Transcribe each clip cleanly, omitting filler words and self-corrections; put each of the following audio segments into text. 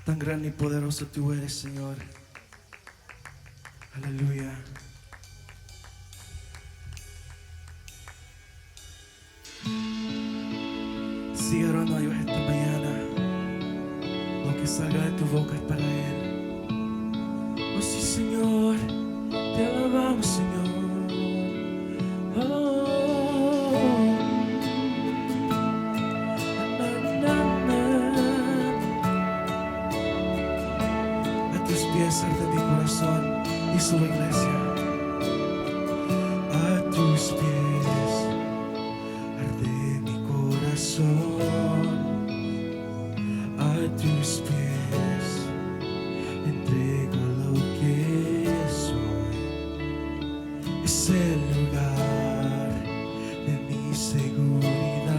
Tan grande y poderoso tú eres, Señor. Aleluya. Sigue orando a Dios esta mañana. Lo que salga de tu boca es para Él. Oh sí, Señor, te alabamos, Señor. Oh, a tus pies arde mi corazón y su iglesia. A tus pies arde mi corazón. A tus pies entrego lo que soy. Es el lugar de mi seguridad,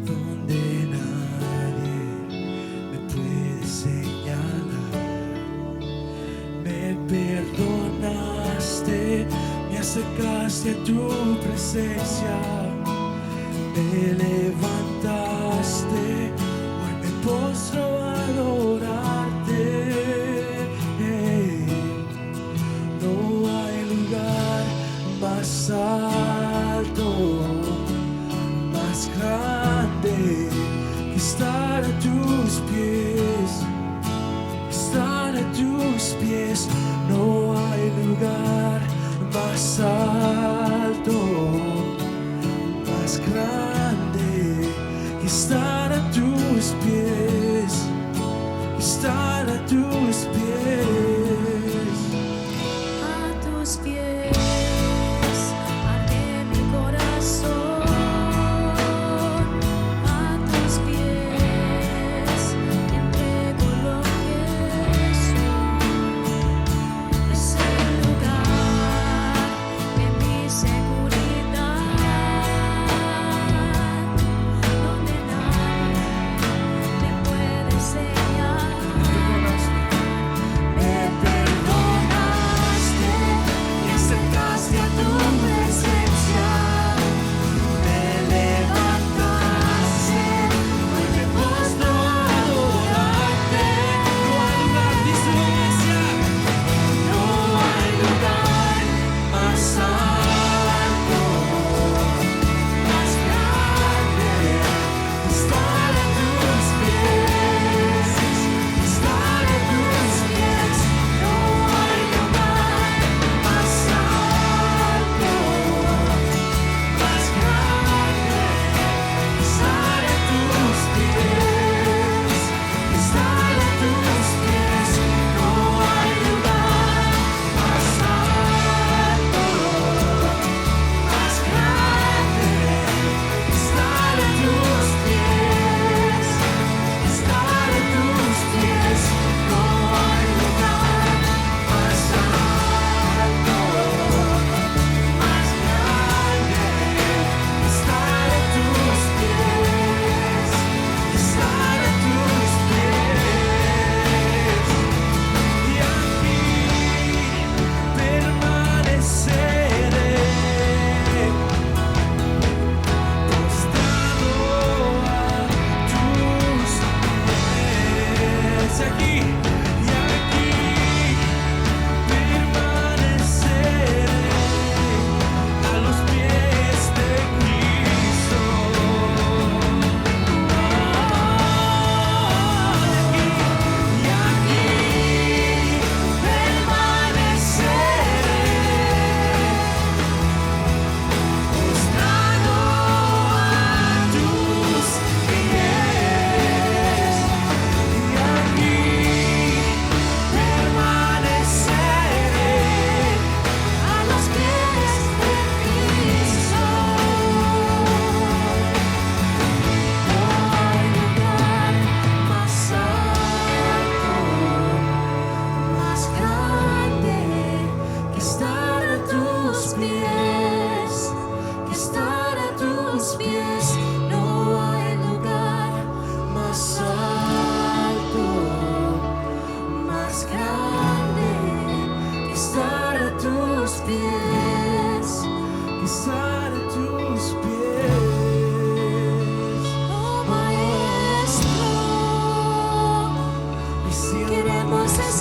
donde nadie me puede señalar. Me perdonaste, me acercaste a tu presencia, me levantaste, hoy me postro a adorarte. No hay lugar más alto, más grande que estar a tus pies, estar a tus pies. No hay lugar más alto, más grande que estar a tus pies, estar a tus pies. A tus pies arde mi corazón. A tus pies entrego lo que soy. Es el lugar de mi seguridad, donde nadie me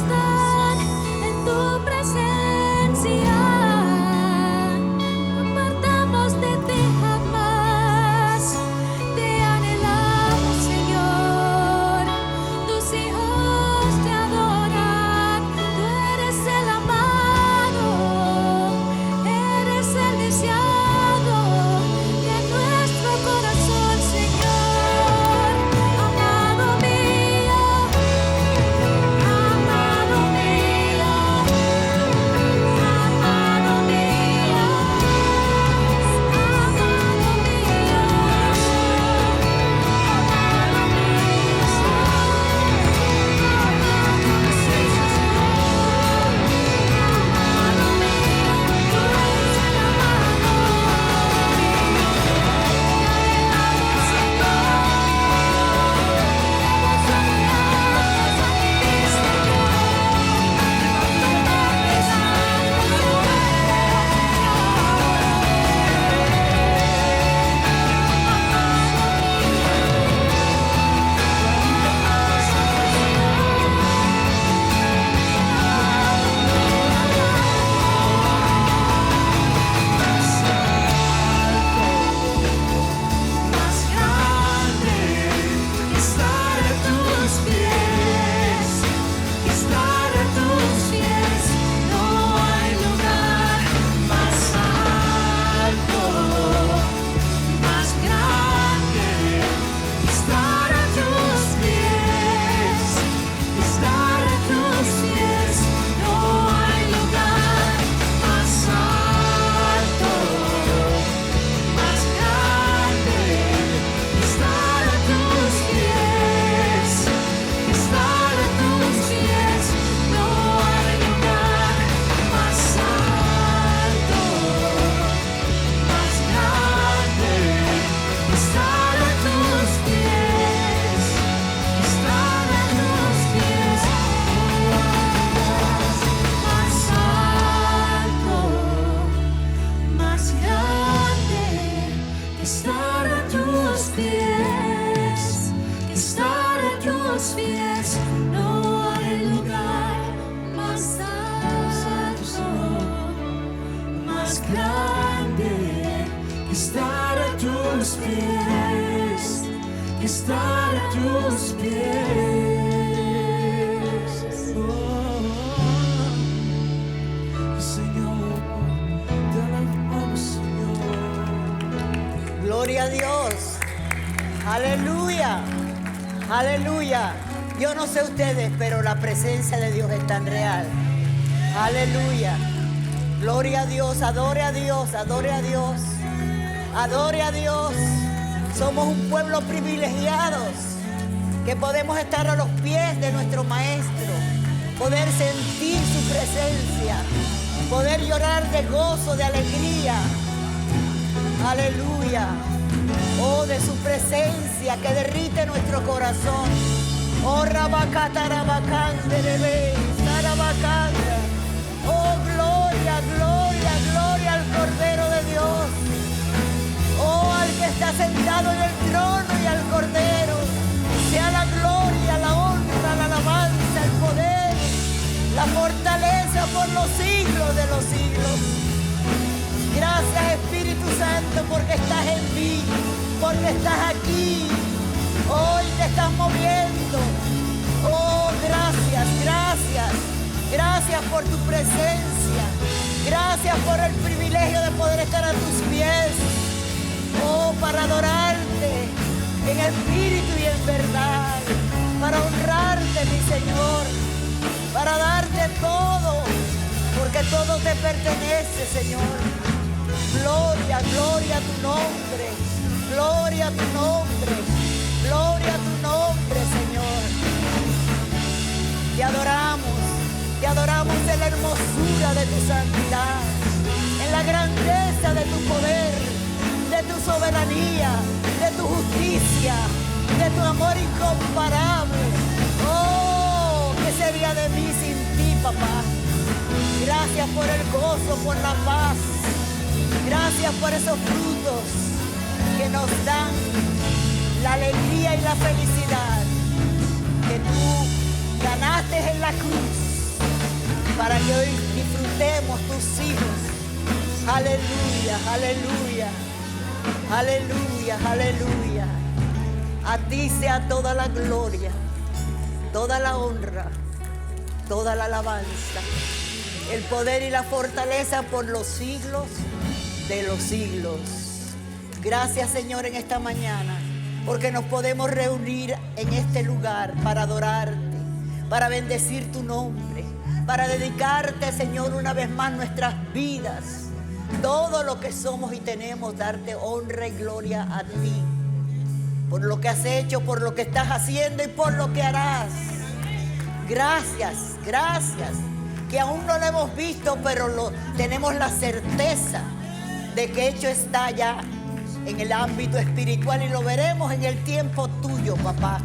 estar en tu presencia. No apartamos de ti jamás. Te anhelamos, Señor. Tus hijos te adoran. Tú eres el amado, eres el deseado de nuestro corazón, Señor. Amado mío, amado mío, amado mío, amado más grande que estar a tus pies, que estar a tus pies. No hay lugar más alto, más grande que estar a tus pies, que estar a tus pies. No hay lugar más alto, más grande que estar a tus pies, que estar a tus pies. No hay lugar más alto, más grande que estar a tus pies, que estar a tus pies. Más alto, más grande que estar a tus pies, que estar a tus pies. No hay lugar más alto, más grande Que estar a tus pies, que estar a tus pies. Señor, te alabamos, Señor. Gloria a Dios. Aleluya. Aleluya. Yo no sé ustedes, pero la presencia de Dios es tan real. Aleluya. Gloria a Dios. Adore a Dios. Adore a Dios. Adore a Dios. Somos un pueblo privilegiados que podemos estar a los pies de nuestro Maestro, poder sentir su presencia, poder llorar de gozo, de alegría. Aleluya. Oh, de su presencia que derrite nuestro corazón. Oh, Rabacata, Rabacánderebe, Sarabacanda. Oh, gloria, gloria, gloria al Cordero de Dios. Oh, al que está sentado en el trono y al Cordero. Sea la gloria, la honra, la alabanza, el poder, la fortaleza por los siglos de los siglos. Gracias, Espíritu Santo, porque estás en mí, porque estás aquí. Hoy te estás moviendo. Oh, gracias, gracias. Gracias por tu presencia. Gracias por el privilegio de poder estar a tus pies. Oh, para adorarte en espíritu y en verdad. Para honrarte, mi Señor. Para darte todo, porque todo te pertenece, Señor. Gloria, gloria a tu nombre. Gloria a tu nombre. Gloria a tu nombre, Señor. Te adoramos en la hermosura de tu santidad, en la grandeza de tu poder, de tu soberanía, de tu justicia, de tu amor incomparable. Oh, ¿qué sería de mí sin ti, papá? Gracias por el gozo, por la paz. Gracias por esos frutos que nos dan la alegría y la felicidad que tú ganaste en la cruz para que hoy disfrutemos tus hijos. Aleluya, aleluya, aleluya, aleluya. A ti sea toda la gloria, toda la honra, toda la alabanza, el poder y la fortaleza por los siglos de los siglos. Gracias, Señor, en esta mañana, porque nos podemos reunir en este lugar para adorarte, para bendecir tu nombre, para dedicarte, Señor, una vez más nuestras vidas, todo lo que somos y tenemos, darte honra y gloria a ti, por lo que has hecho, por lo que estás haciendo y por lo que harás. Gracias, gracias, que aún no lo hemos visto, pero tenemos la certeza de que hecho está ya en el ámbito espiritual y lo veremos en el tiempo tuyo, papá.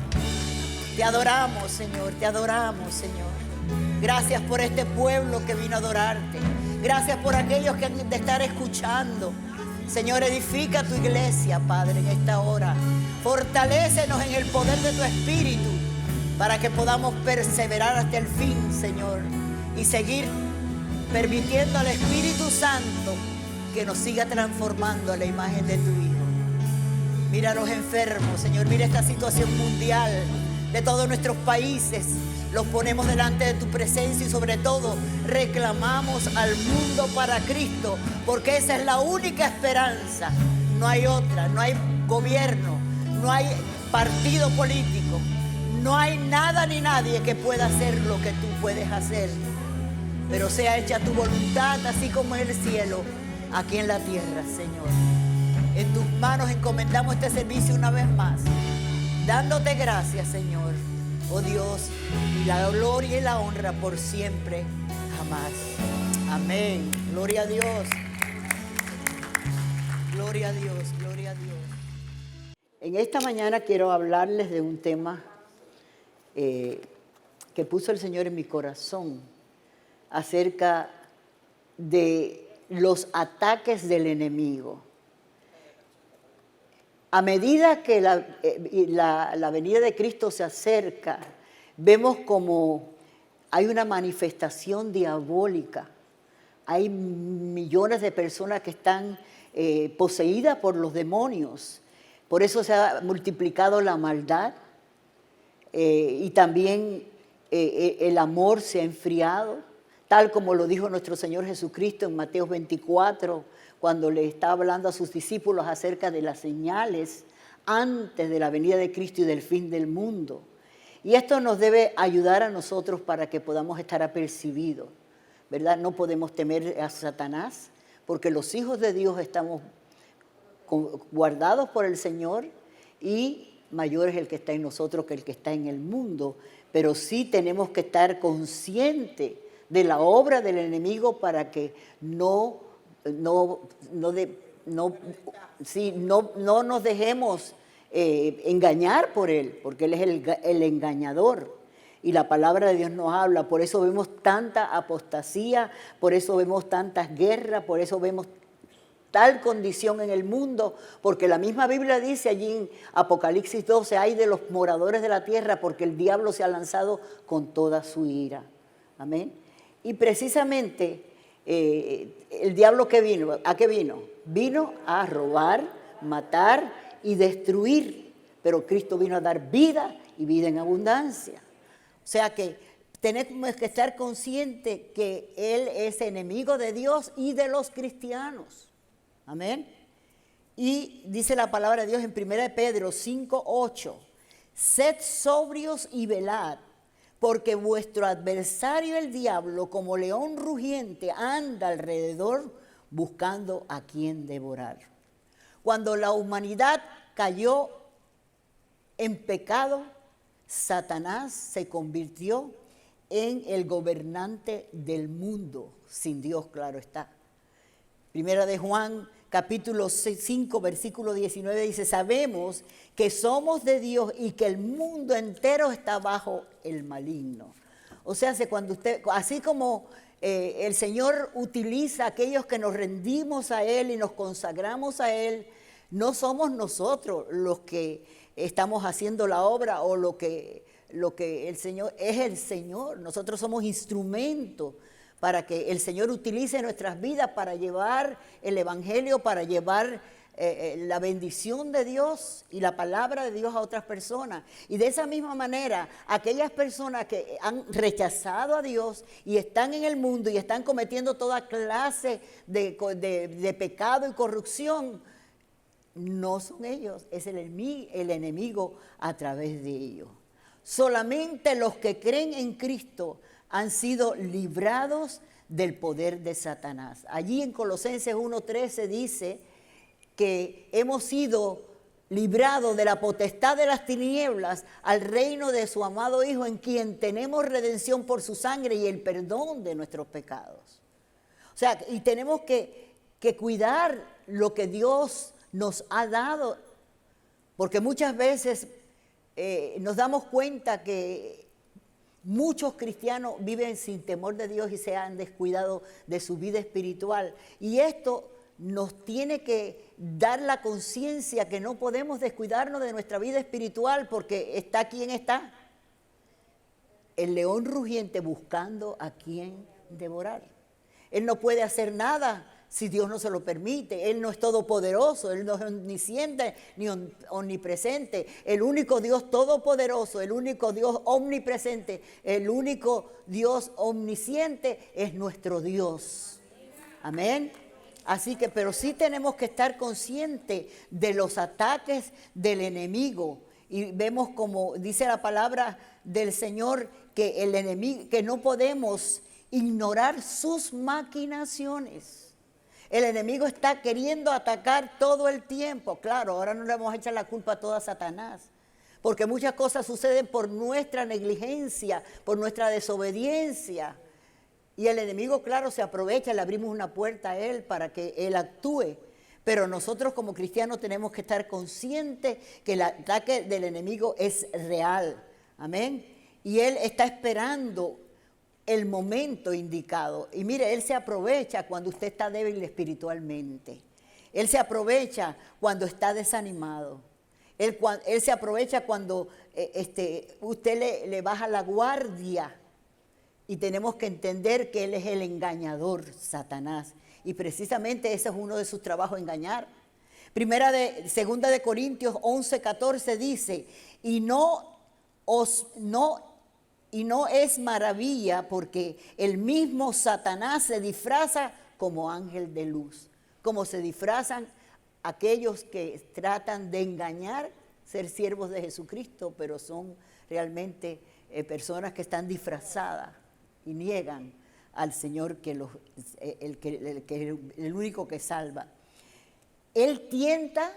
Te adoramos, Señor, te adoramos, Señor. Gracias por este pueblo que vino a adorarte. Gracias por aquellos que han de estar escuchando. Señor, edifica tu iglesia, Padre, en esta hora. Fortalécenos en el poder de tu Espíritu para que podamos perseverar hasta el fin, Señor, y seguir permitiendo al Espíritu Santo que nos siga transformando a la imagen de tu Hijo. Mira a los enfermos, Señor, mira esta situación mundial de todos nuestros países. Los ponemos delante de tu presencia y sobre todo reclamamos al mundo para Cristo, porque esa es la única esperanza. No hay otra, no hay gobierno, no hay partido político, no hay nada ni nadie que pueda hacer lo que tú puedes hacer. Pero sea hecha tu voluntad, así como en el cielo, aquí en la tierra, Señor. En tus manos encomendamos este servicio una vez más, dándote gracias, Señor, oh Dios, y la gloria y la honra por siempre, jamás. Amén. Gloria a Dios. Gloria a Dios, gloria a Dios. En esta mañana quiero hablarles de un tema que puso el Señor en mi corazón acerca de los ataques del enemigo. A medida que la venida de Cristo se acerca, vemos como hay una manifestación diabólica. Hay millones de personas que están poseídas por los demonios. Por eso se ha multiplicado la maldad y también el amor se ha enfriado, tal como lo dijo nuestro Señor Jesucristo en Mateo 24, cuando le estaba hablando a sus discípulos acerca de las señales antes de la venida de Cristo y del fin del mundo. Y esto nos debe ayudar a nosotros para que podamos estar apercibidos, ¿verdad? No podemos temer a Satanás, porque los hijos de Dios estamos guardados por el Señor y mayor es el que está en nosotros que el que está en el mundo. Pero sí tenemos que estar conscientes de la obra del enemigo para que no nos dejemos engañar por él, porque él es el engañador. Y la palabra de Dios nos habla, por eso vemos tanta apostasía, por eso vemos tantas guerras, por eso vemos tal condición en el mundo, porque la misma Biblia dice allí en Apocalipsis 12, hay de los moradores de la tierra, porque el diablo se ha lanzado con toda su ira. Amén. Y precisamente el diablo ¿qué vino? ¿A qué vino? Vino a robar, matar y destruir, pero Cristo vino a dar vida y vida en abundancia. O sea que tenemos que estar conscientes que Él es enemigo de Dios y de los cristianos. Amén. Y dice la palabra de Dios en 1 Pedro 5:8, sed sobrios y velad, porque vuestro adversario el diablo, como león rugiente, anda alrededor buscando a quien devorar. Cuando la humanidad cayó en pecado, Satanás se convirtió en el gobernante del mundo, sin Dios, claro está. Primera de Juan, capítulo 5, versículo 19, dice, sabemos que somos de Dios y que el mundo entero está bajo el maligno. O sea, cuando así como el Señor utiliza a aquellos que nos rendimos a Él y nos consagramos a Él, no somos nosotros los que estamos haciendo la obra o lo que el Señor, es el Señor. Nosotros somos instrumentos para que el Señor utilice nuestras vidas para llevar el Evangelio, para llevar la bendición de Dios y la palabra de Dios a otras personas. Y de esa misma manera, aquellas personas que han rechazado a Dios y están en el mundo y están cometiendo toda clase de pecado y corrupción, no son ellos, es el enemigo a través de ellos. Solamente los que creen en Cristo han sido librados del poder de Satanás. Allí en Colosenses 1:13 dice que hemos sido librados de la potestad de las tinieblas al reino de su amado Hijo, en quien tenemos redención por su sangre y el perdón de nuestros pecados. O sea, y tenemos que cuidar lo que Dios nos ha dado, porque muchas veces nos damos cuenta que muchos cristianos viven sin temor de Dios y se han descuidado de su vida espiritual. Y esto nos tiene que dar la conciencia que no podemos descuidarnos de nuestra vida espiritual, porque está quien está, el león rugiente buscando a quien devorar. Él no puede hacer nada si Dios no se lo permite. Él no es todopoderoso, Él no es omnisciente ni omnipresente. El único Dios todopoderoso, el único Dios omnipresente, el único Dios omnisciente es nuestro Dios. Amén. Así que, pero sí tenemos que estar conscientes de los ataques del enemigo. Y vemos, como dice la palabra del Señor, que el enemigo, que no podemos ignorar sus maquinaciones. El enemigo está queriendo atacar todo el tiempo. Claro, ahora no le vamos a echar la culpa a toda Satanás, porque muchas cosas suceden por nuestra negligencia, por nuestra desobediencia. Y el enemigo, claro, se aprovecha, le abrimos una puerta a él para que él actúe. Pero nosotros como cristianos tenemos que estar conscientes que el ataque del enemigo es real. Amén. Y él está esperando el momento indicado. Y mire, él se aprovecha cuando usted está débil espiritualmente. Él se aprovecha cuando está desanimado. Él se aprovecha cuando usted le baja la guardia. Y tenemos que entender que él es el engañador, Satanás. Y precisamente ese es uno de sus trabajos, engañar. Segunda de Corintios 11:14 dice, y no es maravilla, porque el mismo Satanás se disfraza como ángel de luz. Como se disfrazan aquellos que tratan de engañar, ser siervos de Jesucristo, pero son realmente personas que están disfrazadas y niegan al Señor, el único que salva. Él tienta,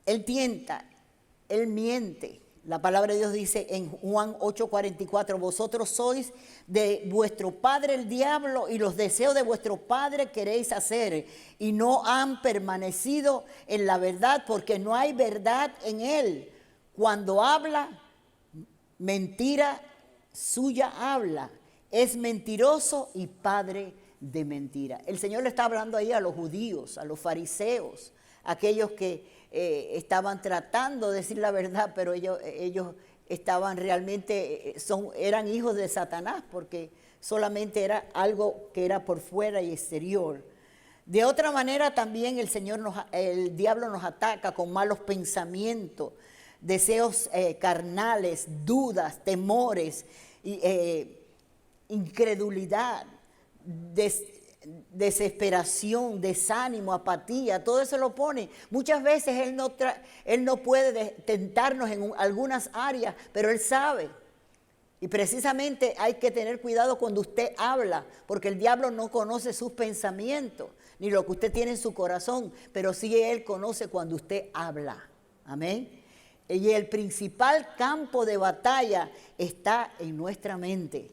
él miente. La palabra de Dios dice en Juan 8:44, vosotros sois de vuestro padre el diablo, y los deseos de vuestro padre queréis hacer, y no han permanecido en la verdad, porque no hay verdad en él. Cuando habla, mentira suya habla, es mentiroso y padre de mentira. El Señor le está hablando ahí a los judíos, a los fariseos, aquellos que estaban tratando de decir la verdad, pero ellos estaban realmente, eran hijos de Satanás, porque solamente era algo que era por fuera y exterior. De otra manera también el diablo nos ataca con malos pensamientos, deseos carnales, dudas, temores, incredulidad, desesperación, desánimo, apatía, todo eso lo pone. Muchas veces él no puede tentarnos en algunas áreas, pero él sabe. Y precisamente hay que tener cuidado cuando usted habla, porque el diablo no conoce sus pensamientos, ni lo que usted tiene en su corazón, pero sí él conoce cuando usted habla. Amén. Y el principal campo de batalla está en nuestra mente.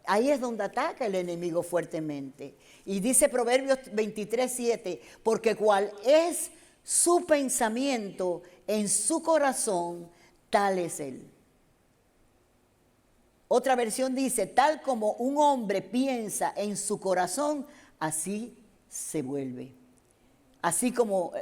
Ahí es donde ataca el enemigo fuertemente. Y dice Proverbios 23:7, porque cual es su pensamiento en su corazón, tal es él. Otra versión dice, tal como un hombre piensa en su corazón, así se vuelve. Así como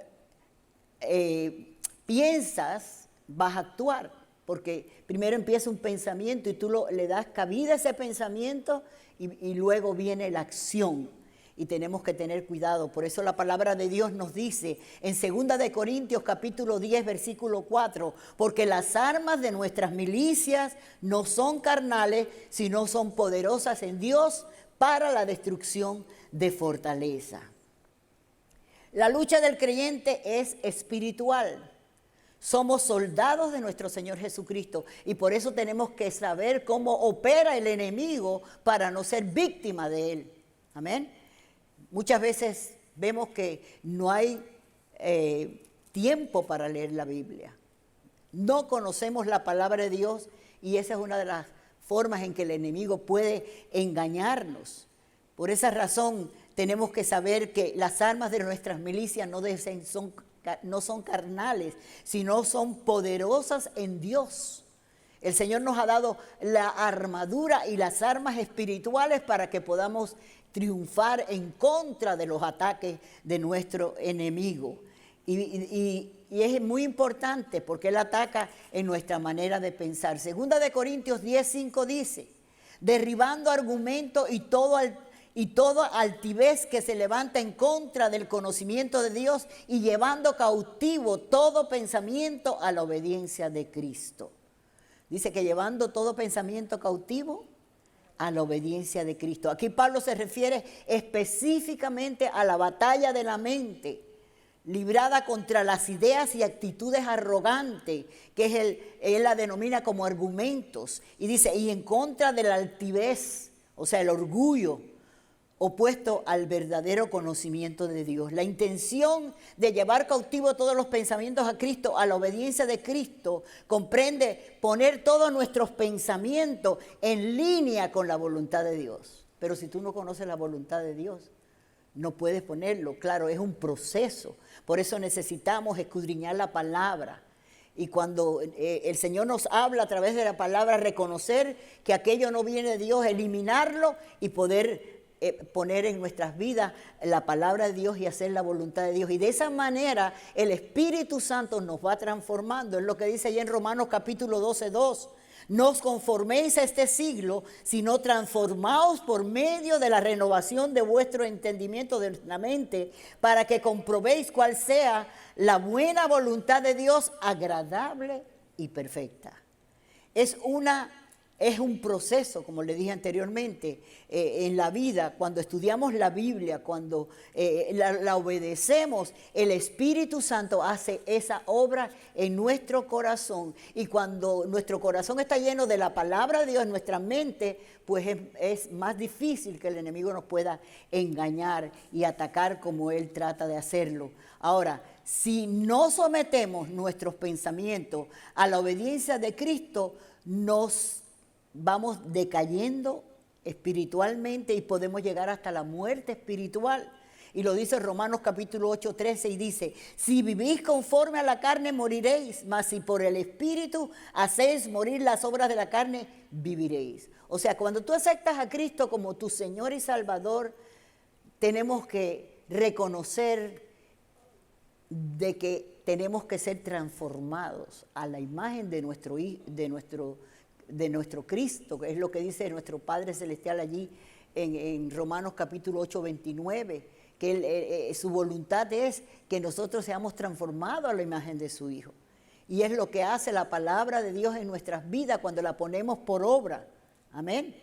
piensas, vas a actuar. porque primero empieza un pensamiento y tú le das cabida a ese pensamiento y luego viene la acción. Y tenemos que tener cuidado. Por eso la palabra de Dios nos dice en 2 de Corintios capítulo 10 versículo 4, porque las armas de nuestras milicias no son carnales, sino son poderosas en Dios para la destrucción de fortaleza. La lucha del creyente es espiritual. Somos soldados de nuestro Señor Jesucristo y por eso tenemos que saber cómo opera el enemigo para no ser víctima de él. Amén. Muchas veces vemos que no hay tiempo para leer la Biblia. No conocemos la palabra de Dios y esa es una de las formas en que el enemigo puede engañarnos. Por esa razón tenemos que saber que las armas de nuestras milicias no son carnales, sino son poderosas en Dios. El Señor nos ha dado la armadura y las armas espirituales para que podamos triunfar en contra de los ataques de nuestro enemigo. Y es muy importante porque Él ataca en nuestra manera de pensar. 2 de Corintios 10:5 dice, derribando argumentos y toda altivez que se levanta en contra del conocimiento de Dios y llevando cautivo todo pensamiento a la obediencia de Cristo. Dice que llevando todo pensamiento cautivo a la obediencia de Cristo. Aquí Pablo se refiere específicamente a la batalla de la mente, librada contra las ideas y actitudes arrogantes, que él la denomina como argumentos. Y dice, y en contra de la altivez, o sea, el orgullo, opuesto al verdadero conocimiento de Dios. La intención de llevar cautivo todos los pensamientos a Cristo, a la obediencia de Cristo, comprende poner todos nuestros pensamientos en línea con la voluntad de Dios. Pero si tú no conoces la voluntad de Dios, no puedes ponerlo. Claro, es un proceso. Por eso necesitamos escudriñar la palabra. Y cuando el Señor nos habla a través de la palabra, reconocer que aquello no viene de Dios, eliminarlo y poder poner en nuestras vidas la palabra de Dios y hacer la voluntad de Dios. Y de esa manera el Espíritu Santo nos va transformando. Es lo que dice allí en Romanos capítulo 12:2. No os conforméis a este siglo, sino transformaos por medio de la renovación de vuestro entendimiento de la mente, para que comprobéis cuál sea la buena voluntad de Dios, agradable y perfecta. Es un proceso, como le dije anteriormente, en la vida. Cuando estudiamos la Biblia, cuando la obedecemos, el Espíritu Santo hace esa obra en nuestro corazón. Y cuando nuestro corazón está lleno de la palabra de Dios en nuestra mente, pues es más difícil que el enemigo nos pueda engañar y atacar como él trata de hacerlo. Ahora, si no sometemos nuestros pensamientos a la obediencia de Cristo, nos vamos decayendo espiritualmente y podemos llegar hasta la muerte espiritual. Y lo dice Romanos capítulo 8:13 y dice, si vivís conforme a la carne moriréis, mas si por el Espíritu hacéis morir las obras de la carne, viviréis. O sea, cuando tú aceptas a Cristo como tu Señor y Salvador, tenemos que reconocer de que tenemos que ser transformados a la imagen de nuestro Cristo, que es lo que dice nuestro Padre Celestial allí en Romanos capítulo 8:29, que su voluntad es que nosotros seamos transformados a la imagen de su Hijo. Y es lo que hace la palabra de Dios en nuestras vidas cuando la ponemos por obra. Amén.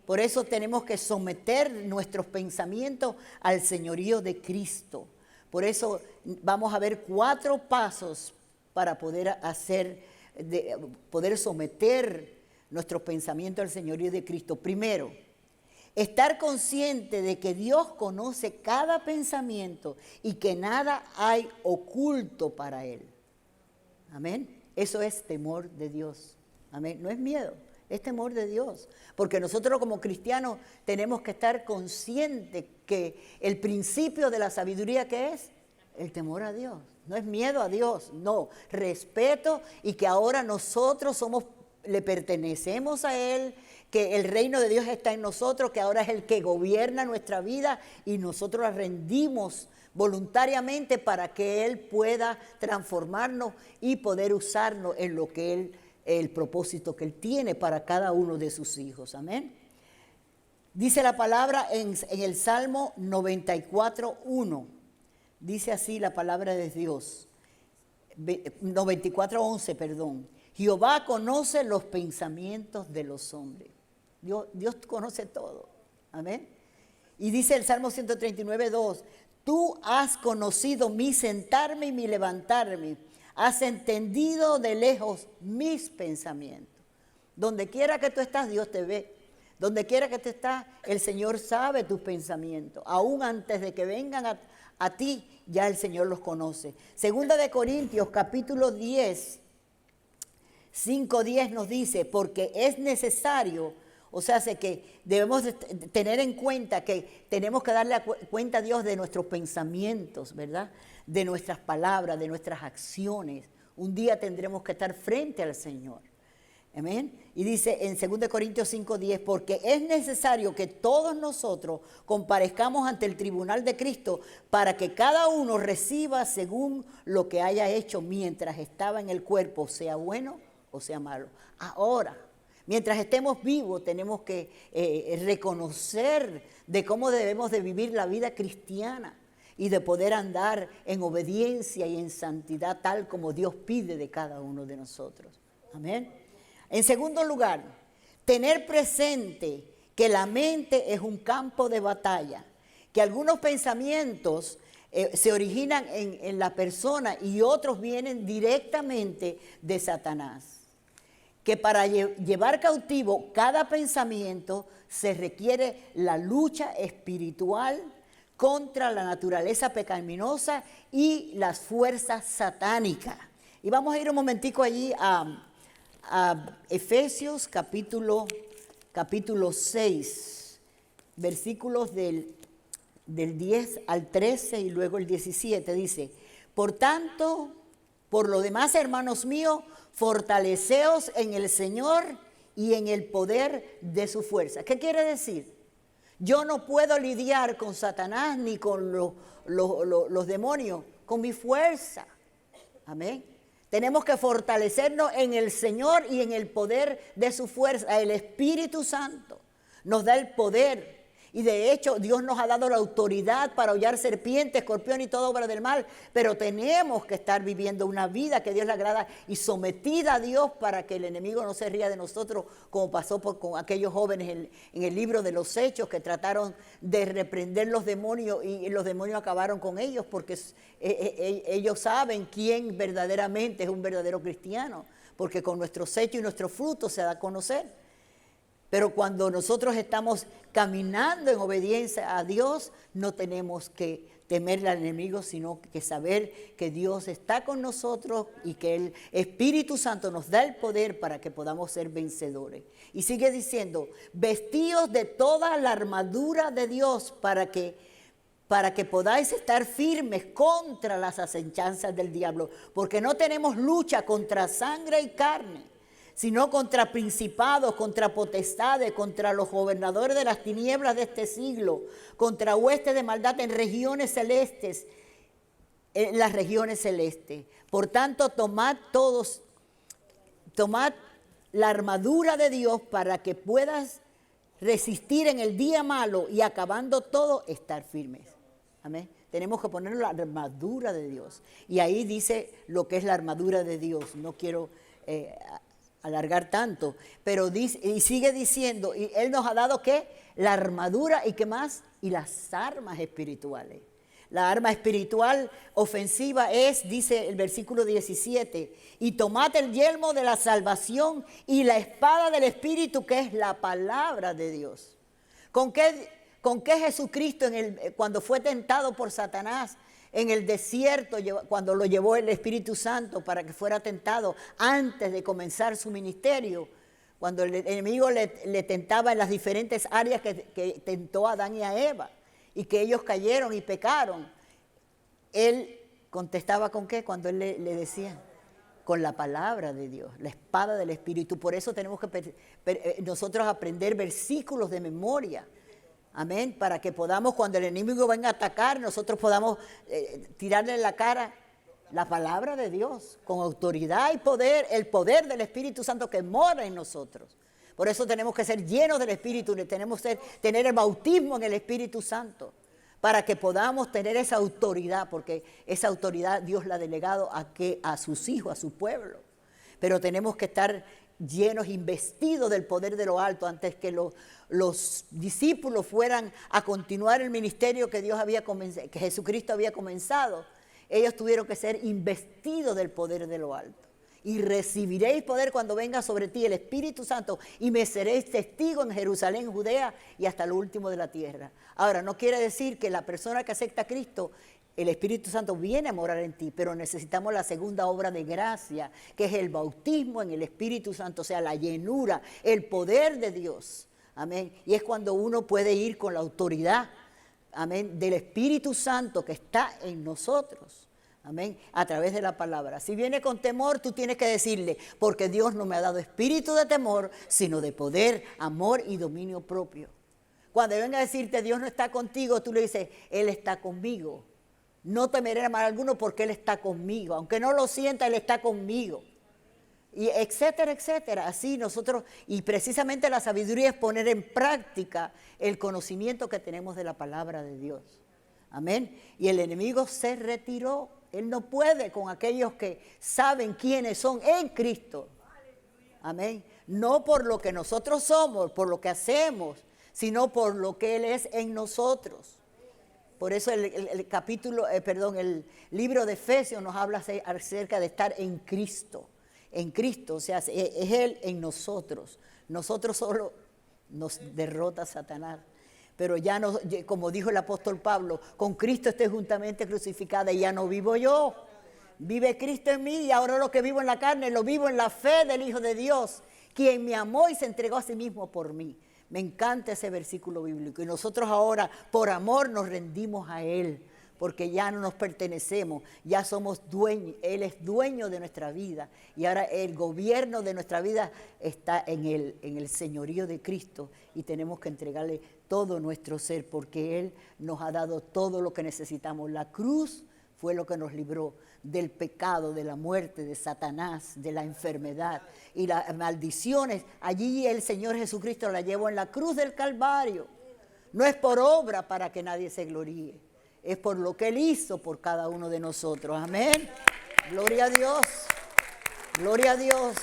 Por eso tenemos que someter nuestros pensamientos al señorío de Cristo. Por eso vamos a ver 4 pasos para poder poder someter nuestros pensamientos al señorío de Cristo. Primero, estar consciente de que Dios conoce cada pensamiento y que nada hay oculto para Él. Amén. Eso es temor de Dios. Amén. No es miedo, es temor de Dios. Porque nosotros como cristianos tenemos que estar conscientes que el principio de la sabiduría, ¿qué es? El temor a Dios. No es miedo a Dios, no. Respeto y que ahora nosotros le pertenecemos a Él, que el reino de Dios está en nosotros, que ahora es el que gobierna nuestra vida y nosotros la rendimos voluntariamente para que Él pueda transformarnos y poder usarnos en lo que Él el propósito que Él tiene para cada uno de sus hijos. Amén. Dice la palabra en el Salmo 94:1. Dice así la palabra de Dios. 94:11, perdón. Jehová conoce los pensamientos de los hombres. Dios conoce todo. Amén. Y dice el Salmo 139:2. Tú has conocido mi sentarme y mi levantarme. Has entendido de lejos mis pensamientos. Donde quiera que tú estás, Dios te ve. Donde quiera que tú estás, el Señor sabe tus pensamientos. Aún antes de que vengan a ti, ya el Señor los conoce. Segunda de Corintios, capítulo 10, 5:10 nos dice, porque es necesario, o sea, que debemos tener en cuenta que tenemos que darle cuenta a Dios de nuestros pensamientos, ¿verdad? De nuestras palabras, de nuestras acciones. Un día tendremos que estar frente al Señor. Amén. Y dice en 2 Corintios 5:10, porque es necesario que todos nosotros comparezcamos ante el tribunal de Cristo para que cada uno reciba según lo que haya hecho mientras estaba en el cuerpo, sea bueno o sea malo. Ahora, mientras estemos vivos, tenemos que reconocer de cómo debemos de vivir la vida cristiana y de poder andar en obediencia y en santidad tal como Dios pide de cada uno de nosotros. Amén. En segundo lugar, tener presente que la mente es un campo de batalla, que algunos pensamientos se originan en la persona y otros vienen directamente de Satanás. Que para llevar cautivo cada pensamiento se requiere la lucha espiritual contra la naturaleza pecaminosa y las fuerzas satánicas. Y vamos a ir un momentico allí a Efesios capítulo 6, versículos del 10 al 13 y luego el 17. Dice, por tanto, por lo demás, hermanos míos, fortaleceos en el Señor y en el poder de su fuerza. ¿Qué quiere decir? Yo no puedo lidiar con Satanás ni con los demonios, con mi fuerza. Amén. Tenemos que fortalecernos en el Señor y en el poder de su fuerza. El Espíritu Santo nos da el poder. Y de hecho, Dios nos ha dado la autoridad para hollar serpientes, escorpión y toda obra del mal. Pero tenemos que estar viviendo una vida que Dios le agrada y sometida a Dios para que el enemigo no se ría de nosotros, como pasó con aquellos jóvenes en el libro de los Hechos que trataron de reprender los demonios y los demonios acabaron con ellos porque ellos saben quién verdaderamente es un verdadero cristiano, porque con nuestros hechos y nuestros frutos se da a conocer. Pero cuando nosotros estamos caminando en obediencia a Dios, no tenemos que temerle al enemigo, sino que saber que Dios está con nosotros y que el Espíritu Santo nos da el poder para que podamos ser vencedores. Y sigue diciendo, vestíos de toda la armadura de Dios para que podáis estar firmes contra las acechanzas del diablo, porque no tenemos lucha contra sangre y carne, sino contra principados, contra potestades, contra los gobernadores de las tinieblas de este siglo, contra huestes de maldad en regiones celestes, en las regiones celestes. Por tanto, tomad la armadura de Dios para que puedas resistir en el día malo y acabando todo, estar firmes. Amén. Tenemos que poner la armadura de Dios. Y ahí dice lo que es la armadura de Dios. No quiero alargar tanto, pero dice, y sigue diciendo, y Él nos ha dado ¿qué? La armadura y ¿qué más? Y las armas espirituales. La arma espiritual ofensiva es, dice el versículo 17, y tomad el yelmo de la salvación y la espada del Espíritu, que es la palabra de Dios. ¿Con qué Jesucristo cuando fue tentado por Satanás en el desierto, cuando lo llevó el Espíritu Santo para que fuera tentado antes de comenzar su ministerio, cuando el enemigo le tentaba en las diferentes áreas que tentó a Adán y a Eva y que ellos cayeron y pecaron, él contestaba ¿con qué? Cuando él le decía, con la palabra de Dios, la espada del Espíritu. Por eso tenemos que nosotros aprender versículos de memoria. Amén, para que podamos, cuando el enemigo venga a atacar, nosotros podamos tirarle en la cara La palabra de Dios, con autoridad y poder, el poder del Espíritu Santo que mora en nosotros. Por eso tenemos que ser llenos del Espíritu, tenemos que tener el bautismo en el Espíritu Santo, para que podamos tener esa autoridad, porque esa autoridad Dios la ha delegado a sus hijos, a su pueblo. Pero tenemos que estar llenos, investidos del poder de lo alto, antes que los discípulos fueran a continuar el ministerio que que Jesucristo había comenzado. Ellos tuvieron que ser investidos del poder de lo alto. Y recibiréis poder cuando venga sobre ti el Espíritu Santo, y me seréis testigo en Jerusalén, Judea y hasta lo último de la tierra. Ahora, no quiere decir que la persona que acepta a Cristo, el Espíritu Santo viene a morar en ti, pero necesitamos la segunda obra de gracia, que es el bautismo en el Espíritu Santo, o sea, la llenura, el poder de Dios. Amén. Y es cuando uno puede ir con la autoridad, amén, del Espíritu Santo que está en nosotros. Amén, a través de la palabra. Si viene con temor, tú tienes que decirle, porque Dios no me ha dado espíritu de temor, sino de poder, amor y dominio propio. Cuando venga a decirte Dios no está contigo, tú le dices, Él está conmigo. No temeré a mal alguno porque Él está conmigo. Aunque no lo sienta, Él está conmigo. Y etcétera, etcétera. Así nosotros, y precisamente la sabiduría es poner en práctica el conocimiento que tenemos de la palabra de Dios. Amén. Y el enemigo se retiró. Él no puede con aquellos que saben quiénes son en Cristo. Amén. No por lo que nosotros somos, por lo que hacemos, sino por lo que Él es en nosotros. Por eso el libro de Efesios nos habla acerca de estar en Cristo. En Cristo, o sea, es Él en nosotros. Nosotros solo nos derrota Satanás. Pero ya no, como dijo el apóstol Pablo, con Cristo estoy juntamente crucificada y ya no vivo yo. Vive Cristo en mí y ahora lo que vivo en la carne lo vivo en la fe del Hijo de Dios, quien me amó y se entregó a sí mismo por mí. Me encanta ese versículo bíblico. Y nosotros ahora, por amor, nos rendimos a Él, porque ya no nos pertenecemos, ya somos dueños. Él es dueño de nuestra vida. Y ahora el gobierno de nuestra vida está en el señorío de Cristo. Y tenemos que entregarle todo nuestro ser, porque Él nos ha dado todo lo que necesitamos. La cruz fue lo que nos libró del pecado, de la muerte, de Satanás, de la enfermedad y las maldiciones. Allí el Señor Jesucristo la llevó en la cruz del Calvario. No es por obra para que nadie se gloríe, es por lo que Él hizo por cada uno de nosotros. Amén. Gloria a Dios. Gloria a Dios.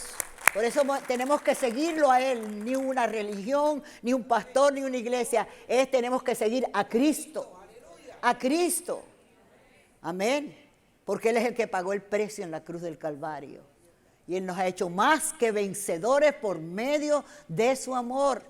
Por eso tenemos que seguirlo a Él. Ni una religión, ni un pastor, ni una iglesia. Tenemos que seguir a Cristo. A Cristo. Amén. Porque Él es el que pagó el precio en la cruz del Calvario. Y Él nos ha hecho más que vencedores por medio de su amor.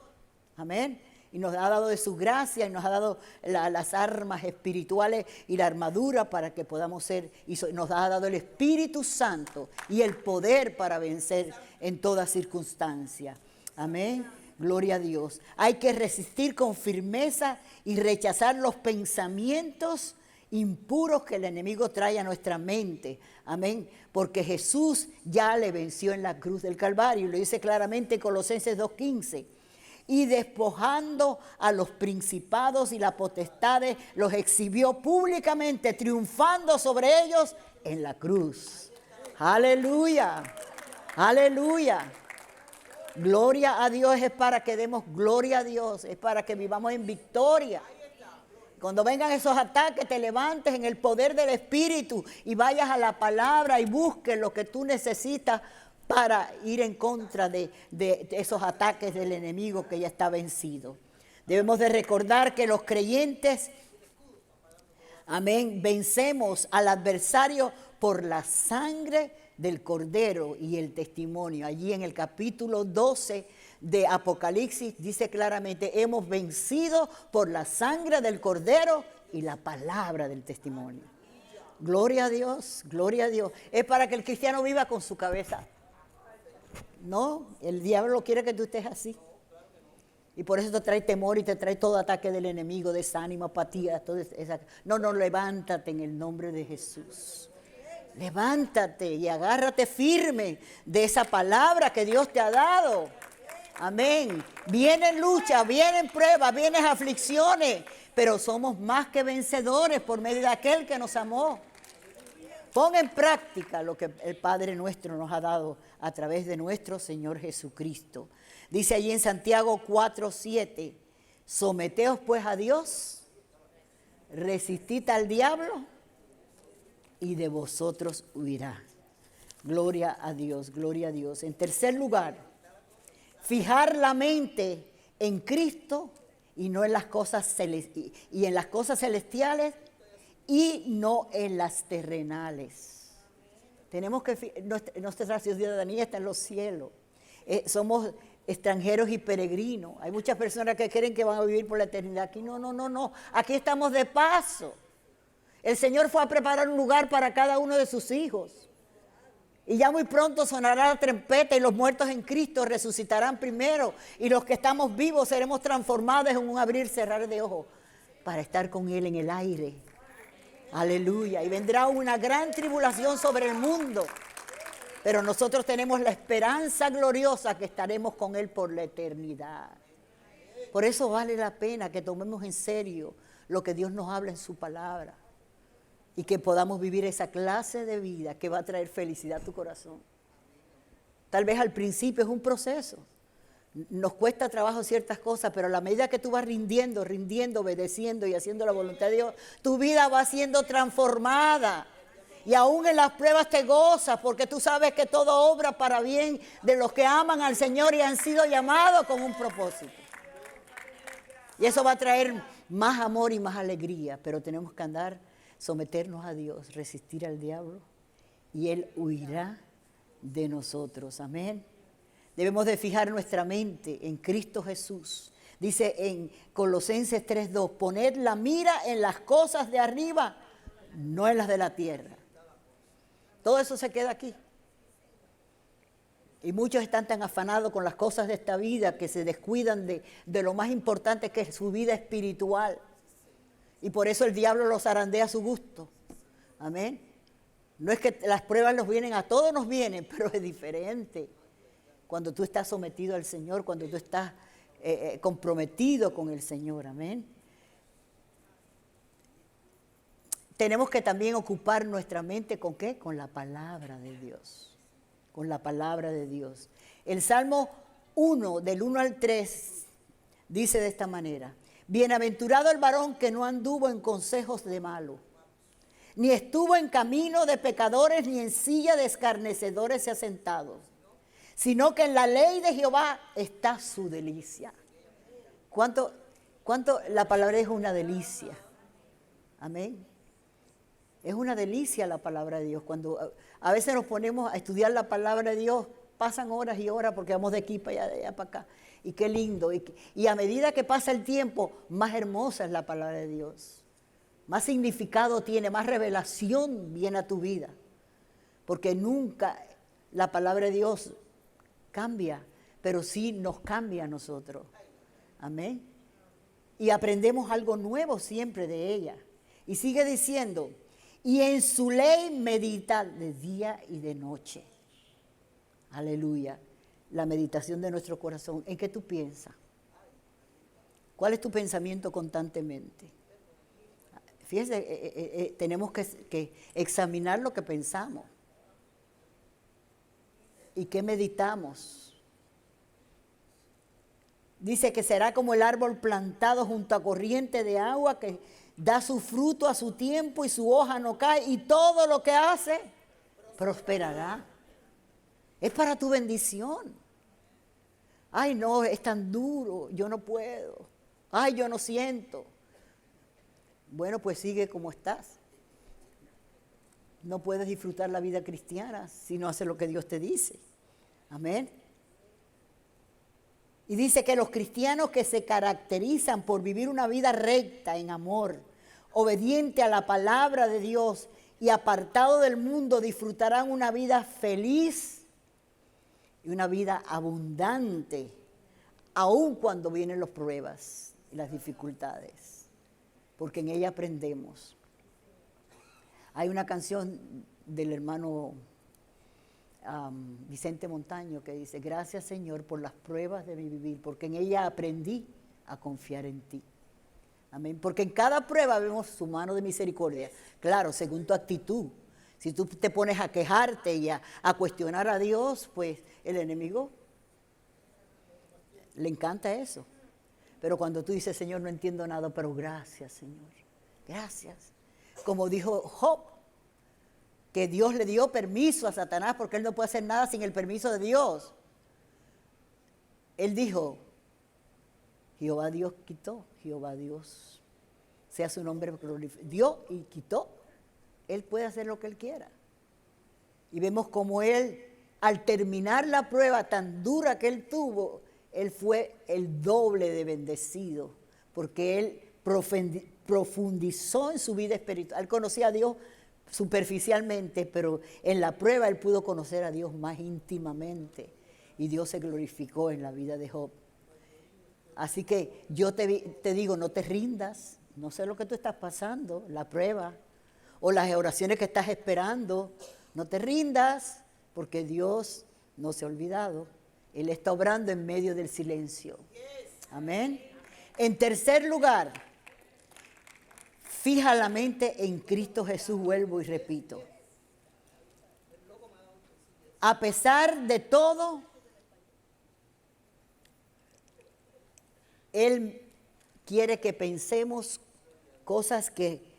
Amén. Y nos ha dado de su gracia y nos ha dado las armas espirituales y la armadura para que podamos ser. Y nos ha dado el Espíritu Santo y el poder para vencer en toda circunstancia. Amén. Gloria a Dios. Hay que resistir con firmeza y rechazar los pensamientos impuros que el enemigo trae a nuestra mente. Amén. Porque Jesús ya le venció en la cruz del Calvario. Lo dice claramente en Colosenses 2:15. Y despojando a los principados y las potestades, los exhibió públicamente, triunfando sobre ellos en la cruz. Aleluya, aleluya. Gloria a Dios es para que demos gloria a Dios, es para que vivamos en victoria. Cuando vengan esos ataques, te levantes en el poder del Espíritu y vayas a la palabra y busques lo que tú necesitas para ir en contra de esos ataques del enemigo que ya está vencido. Debemos de recordar que los creyentes, amén, vencemos al adversario por la sangre del Cordero y el testimonio. Allí en el capítulo 12 de Apocalipsis dice claramente, hemos vencido por la sangre del Cordero y la palabra del testimonio. Gloria a Dios, gloria a Dios. Es para que el cristiano viva con su cabeza. No, el diablo quiere que tú estés así. Y por eso te trae temor y te trae todo ataque del enemigo, desánimo, apatía. Todo esa. No, levántate en el nombre de Jesús. Levántate y agárrate firme de esa palabra que Dios te ha dado. Amén. Vienen luchas, vienen pruebas, vienen aflicciones, pero somos más que vencedores por medio de aquel que nos amó. Pon en práctica lo que el Padre nuestro nos ha dado a través de nuestro Señor Jesucristo. Dice allí en Santiago 4:7, someteos pues a Dios, resistid al diablo y de vosotros huirá. Gloria a Dios, gloria a Dios. En tercer lugar, fijar la mente en Cristo y no en las cosas celestiales y no en las terrenales. Tenemos que nuestra ciudadanía está en los cielos. Somos extranjeros y peregrinos. Hay muchas personas que creen que van a vivir por la eternidad aquí. No. Aquí estamos de paso. El Señor fue a preparar un lugar para cada uno de sus hijos. Y ya muy pronto sonará la trompeta y los muertos en Cristo resucitarán primero. Y los que estamos vivos seremos transformados en un abrir y cerrar de ojos para estar con Él en el aire. Aleluya. Y vendrá una gran tribulación sobre el mundo. Pero nosotros tenemos la esperanza gloriosa que estaremos con Él por la eternidad. Por eso vale la pena que tomemos en serio lo que Dios nos habla en su palabra. Y que podamos vivir esa clase de vida que va a traer felicidad a tu corazón. Tal vez al principio es un proceso. Nos cuesta trabajo ciertas cosas, pero a la medida que tú vas rindiendo, obedeciendo y haciendo la voluntad de Dios, tu vida va siendo transformada. Y aún en las pruebas te gozas, porque tú sabes que todo obra para bien de los que aman al Señor y han sido llamados con un propósito. Y eso va a traer más amor y más alegría, pero tenemos que someternos a Dios, resistir al diablo, y Él huirá de nosotros. Amén. Debemos de fijar nuestra mente en Cristo Jesús. Dice en Colosenses 3:2, poned la mira en las cosas de arriba, no en las de la tierra. Todo eso se queda aquí. Y muchos están tan afanados con las cosas de esta vida que se descuidan de lo más importante que es su vida espiritual. Y por eso el diablo los zarandea a su gusto. Amén. No es que las pruebas nos vienen, a todos nos vienen, pero es diferente. Cuando tú estás sometido al Señor, cuando tú estás comprometido con el Señor. Amén. Tenemos que también ocupar nuestra mente ¿con qué? Con la palabra de Dios. Con la palabra de Dios. El Salmo 1, del 1 al 3, dice de esta manera: bienaventurado el varón que no anduvo en consejos de malos, ni estuvo en camino de pecadores, ni en silla de escarnecedores se ha sentado, sino que en la ley de Jehová está su delicia. ¿Cuánto la palabra es una delicia? Amén. Es una delicia la palabra de Dios. Cuando a veces nos ponemos a estudiar la palabra de Dios, pasan horas y horas porque vamos de aquí para allá, de allá para acá. Y qué lindo. Y a medida que pasa el tiempo, más hermosa es la palabra de Dios. Más significado tiene, más revelación viene a tu vida. Porque nunca la palabra de Dios cambia, pero sí nos cambia a nosotros. Amén. Y aprendemos algo nuevo siempre de ella. Y sigue diciendo, y en su ley medita de día y de noche. Aleluya. La meditación de nuestro corazón. ¿En qué tú piensas? ¿Cuál es tu pensamiento constantemente? Fíjense, tenemos que examinar lo que pensamos. ¿Y qué meditamos? Dice que será como el árbol plantado junto a corriente de agua que da su fruto a su tiempo y su hoja no cae, y todo lo que hace prosperará. Es para tu bendición. Ay, no, es tan duro, yo no puedo. Ay, yo no siento. Bueno, pues sigue como estás. No puedes disfrutar la vida cristiana si no haces lo que Dios te dice. Amén. Y dice que los cristianos que se caracterizan por vivir una vida recta en amor, obediente a la palabra de Dios y apartado del mundo, disfrutarán una vida feliz y una vida abundante, aun cuando vienen las pruebas y las dificultades, porque en ella aprendemos. Hay una canción del hermano Vicente Montaño que dice: gracias Señor por las pruebas de mi vivir, porque en ella aprendí a confiar en ti. Amén. Porque en cada prueba vemos su mano de misericordia. Claro, según tu actitud. Si tú te pones a quejarte y a cuestionar a Dios, pues el enemigo le encanta eso. Pero cuando tú dices, Señor, no entiendo nada, pero gracias, Señor, gracias. Como dijo Job, que Dios le dio permiso a Satanás porque él no puede hacer nada sin el permiso de Dios. Él dijo, Jehová Dios quitó, Jehová Dios sea su nombre glorificado. Dio y quitó. Él puede hacer lo que él quiera. Y vemos como él, al terminar la prueba tan dura que él tuvo, él fue el doble de bendecido, porque él profundizó en su vida espiritual. Él conocía a Dios superficialmente, pero en la prueba él pudo conocer a Dios más íntimamente. Y Dios se glorificó en la vida de Job. Así que yo te digo, no te rindas. No sé lo que tú estás pasando, la prueba o las oraciones que estás esperando. No te rindas, porque Dios no se ha olvidado. Él está obrando en medio del silencio. Amén. En tercer lugar, fija la mente en Cristo Jesús, vuelvo y repito. A pesar de todo, Él quiere que pensemos cosas que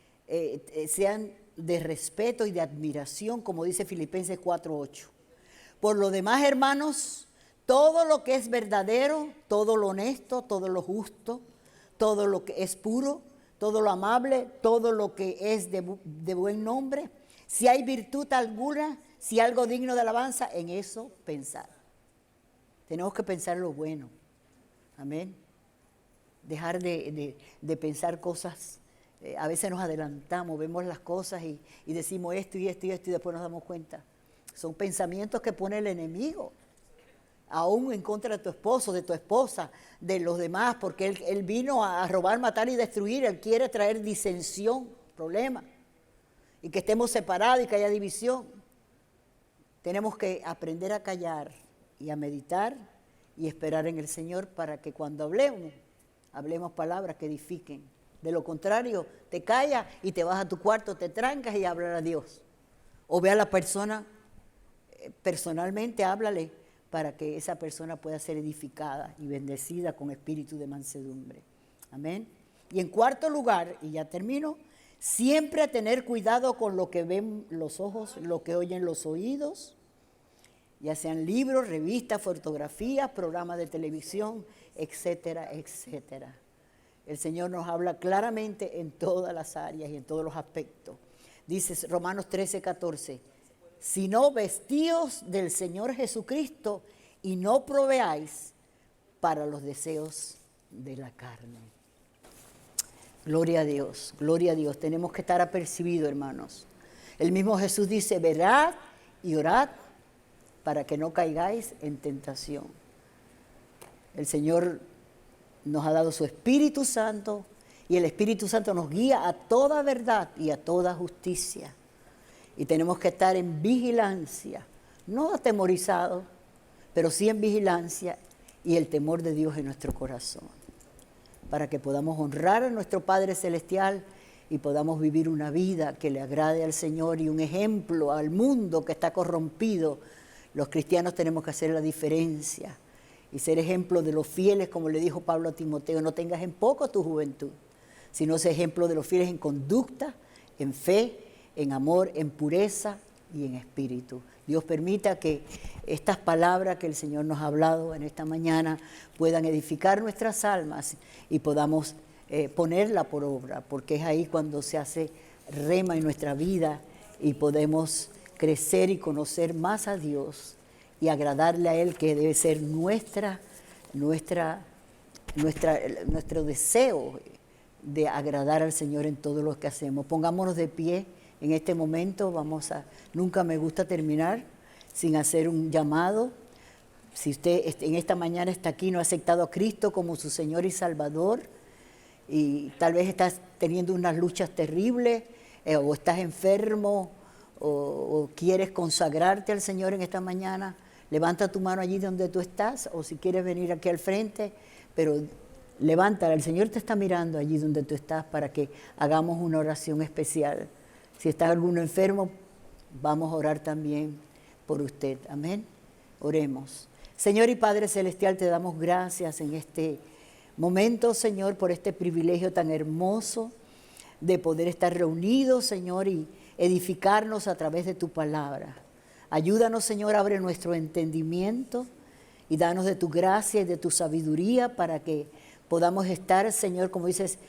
sean de respeto y de admiración, como dice Filipenses 4:8. Por lo demás, hermanos, todo lo que es verdadero, todo lo honesto, todo lo justo, todo lo que es puro, todo lo amable, todo lo que es de buen nombre, si hay virtud alguna, si algo digno de alabanza, en eso pensar. Tenemos que pensar lo bueno. Amén. Dejar de pensar cosas. A veces nos adelantamos, vemos las cosas y decimos esto y esto y esto y después nos damos cuenta. Son pensamientos que pone el enemigo, aún en contra de tu esposo, de tu esposa, de los demás, porque él vino a robar, matar y destruir. Él quiere traer disensión, problemas, y que estemos separados y que haya división. Tenemos que aprender a callar y a meditar y esperar en el Señor para que cuando hablemos palabras que edifiquen. De lo contrario, te callas y te vas a tu cuarto, te trancas y hablas a Dios. O ve a la persona, personalmente háblale para que esa persona pueda ser edificada y bendecida con espíritu de mansedumbre. Amén. Y en cuarto lugar, y ya termino, siempre a tener cuidado con lo que ven los ojos, lo que oyen los oídos, ya sean libros, revistas, fotografías, programas de televisión, etcétera, etcétera. El Señor nos habla claramente en todas las áreas y en todos los aspectos. Dice Romanos 13:14, sino vestíos del Señor Jesucristo y no proveáis para los deseos de la carne. Gloria a Dios, gloria a Dios. Tenemos que estar apercibidos, hermanos. El mismo Jesús dice, velad y orad para que no caigáis en tentación. El Señor nos ha dado su Espíritu Santo y el Espíritu Santo nos guía a toda verdad y a toda justicia. Y tenemos que estar en vigilancia, no atemorizados, pero sí en vigilancia y el temor de Dios en nuestro corazón, para que podamos honrar a nuestro Padre Celestial y podamos vivir una vida que le agrade al Señor y un ejemplo al mundo que está corrompido. Los cristianos tenemos que hacer la diferencia y ser ejemplo de los fieles, como le dijo Pablo a Timoteo, no tengas en poco tu juventud, sino ser ejemplo de los fieles en conducta, en fe, en amor, en pureza y en espíritu. Dios permita que estas palabras que el Señor nos ha hablado en esta mañana puedan edificar nuestras almas y podamos ponerla por obra, porque es ahí cuando se hace rema en nuestra vida y podemos crecer y conocer más a Dios y agradarle a Él, que debe ser nuestro deseo de agradar al Señor en todo lo que hacemos. Pongámonos de pie en este momento. Nunca me gusta terminar sin hacer un llamado. Si usted en esta mañana está aquí, no ha aceptado a Cristo como su Señor y Salvador, y tal vez estás teniendo unas luchas terribles, o estás enfermo, o quieres consagrarte al Señor en esta mañana, levanta tu mano allí donde tú estás, o si quieres venir aquí al frente, pero levántala. El Señor te está mirando allí donde tú estás para que hagamos una oración especial. Si está alguno enfermo, vamos a orar también por usted. Amén. Oremos. Señor y Padre Celestial, te damos gracias en este momento, Señor, por este privilegio tan hermoso de poder estar reunidos, Señor, y edificarnos a través de tu palabra. Ayúdanos, Señor, abre nuestro entendimiento y danos de tu gracia y de tu sabiduría para que podamos estar, Señor, como dices,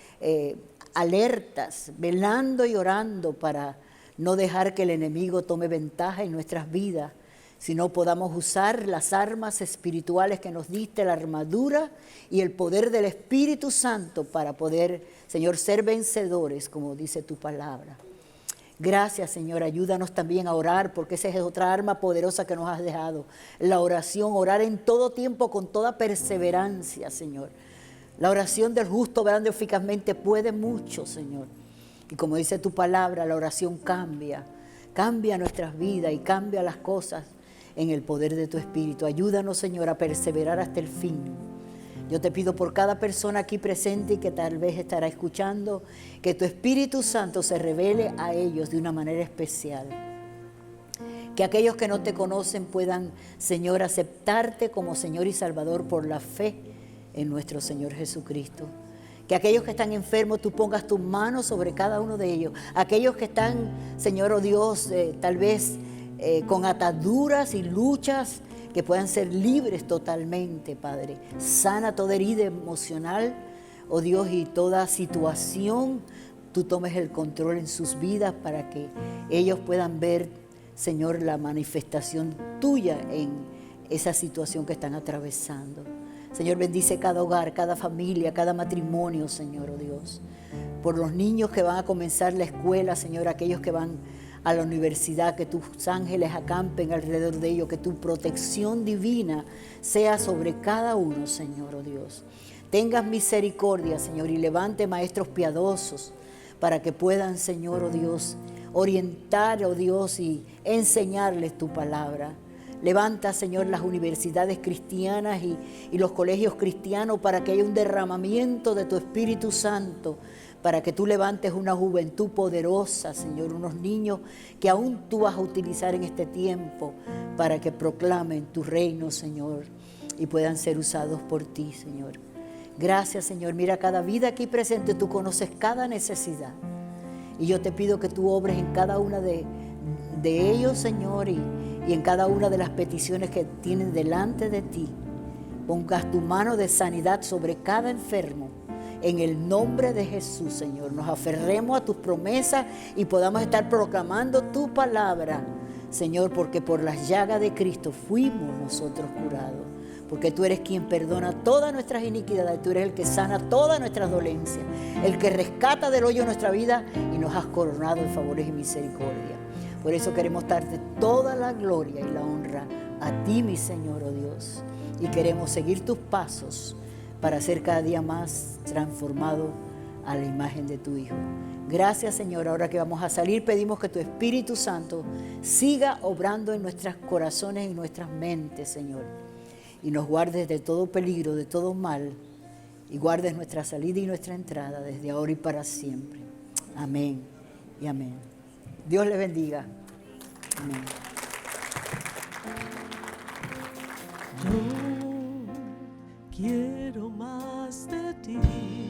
alertas, velando y orando para no dejar que el enemigo tome ventaja en nuestras vidas, sino podamos usar las armas espirituales que nos diste, la armadura y el poder del Espíritu Santo para poder, Señor, ser vencedores, como dice tu palabra. Gracias, Señor, ayúdanos también a orar, porque esa es otra arma poderosa que nos has dejado, la oración, orar en todo tiempo con toda perseverancia, Señor. La oración del justo obrando eficazmente puede mucho, Señor. Y como dice tu palabra, la oración cambia nuestras vidas y cambia las cosas en el poder de tu Espíritu. Ayúdanos, Señor, a perseverar hasta el fin. Yo te pido por cada persona aquí presente y que tal vez estará escuchando, que tu Espíritu Santo se revele a ellos de una manera especial. Que aquellos que no te conocen puedan, Señor, aceptarte como Señor y Salvador por la fe en nuestro Señor Jesucristo. Que aquellos que están enfermos, tú pongas tus manos sobre cada uno de ellos. Aquellos que están, Señor, oh Dios, tal vez con ataduras y luchas, que puedan ser libres totalmente, Padre. Sana toda herida emocional, oh Dios, y toda situación, tú tomes el control en sus vidas para que ellos puedan ver, Señor, la manifestación tuya en esa situación que están atravesando. Señor, bendice cada hogar, cada familia, cada matrimonio, Señor, oh Dios. Por los niños que van a comenzar la escuela, Señor, aquellos que van a la universidad, que tus ángeles acampen alrededor de ellos, que tu protección divina sea sobre cada uno, Señor, oh Dios. Tengas misericordia, Señor, y levante maestros piadosos para que puedan, Señor, oh Dios, orientar, oh Dios, y enseñarles tu palabra. Levanta, Señor, las universidades cristianas y los colegios cristianos para que haya un derramamiento de tu Espíritu Santo, para que tú levantes una juventud poderosa, Señor, unos niños que aún tú vas a utilizar en este tiempo para que proclamen tu reino, Señor, y puedan ser usados por ti, Señor. Gracias, Señor. Mira cada vida aquí presente, tú conoces cada necesidad. Y yo te pido que tú obres en cada una de ellos, Señor, y en cada una de las peticiones que tienen delante de ti. Pongas tu mano de sanidad sobre cada enfermo. En el nombre de Jesús, Señor, nos aferremos a tus promesas y podamos estar proclamando tu palabra, Señor, porque por las llagas de Cristo fuimos nosotros curados. Porque tú eres quien perdona todas nuestras iniquidades, tú eres el que sana todas nuestras dolencias, el que rescata del hoyo nuestra vida y nos has coronado en favores y misericordia. Por eso queremos darte toda la gloria y la honra a ti, mi Señor, oh Dios. Y queremos seguir tus pasos para ser cada día más transformado a la imagen de tu Hijo. Gracias, Señor. Ahora que vamos a salir, pedimos que tu Espíritu Santo siga obrando en nuestros corazones y nuestras mentes, Señor. Y nos guardes de todo peligro, de todo mal. Y guardes nuestra salida y nuestra entrada desde ahora y para siempre. Amén y amén. Dios les bendiga. Amén. Yo quiero más de ti.